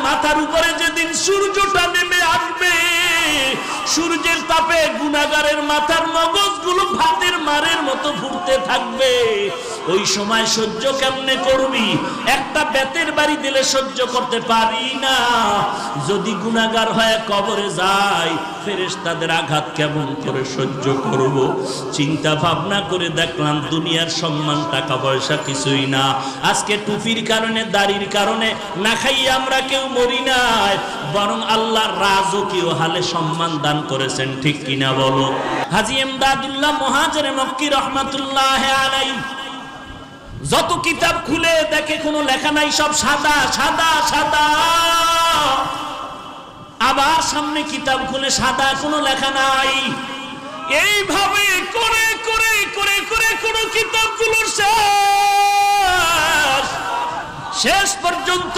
মাথার উপরে যেদিন সূর্যটা নেমে আসবে, সূর্যের তাপে গুনাহগারের মাথার মগজগুলো ভাতের মারের মতো ফুটতে থাকবে। ওই সময় সহ্য কেমনে করবি? একটা বেতের বাড়ি দিলে সহ্য করতে পারি না। যদি গুনাহগার হয়ে কবরে যায়, ফেরেশতাদের আঘাত কেমন করে সহ্য করব? চিন্তা ভাবনা করে দেখলাম দুনিয়ার সম্মান টাকা পয়সা কিছুই না। আজকে টুপির কারণে, দাড়ির কারণে না খাইয়ে আমরা কেউ মরি নাই, বরং আল্লাহ রাজকীয় হালে সম্মান দান করেছেন। ঠিক কিনা বলো? হাজী ইমদাদুল্লাহ মুহাজির মক্কি রহমাতুল্লাহ আলাইহি যত কিতাব খুলে দেখে কোনো লেখা নাই, সব সাদা সাদা সাদা। আবার সামনে কিতাব খুলে সাদা, কোনো লেখা নাই। এইভাবে করে করে করে করে কোনো কিতাবগুলোর শেষ পর্যন্ত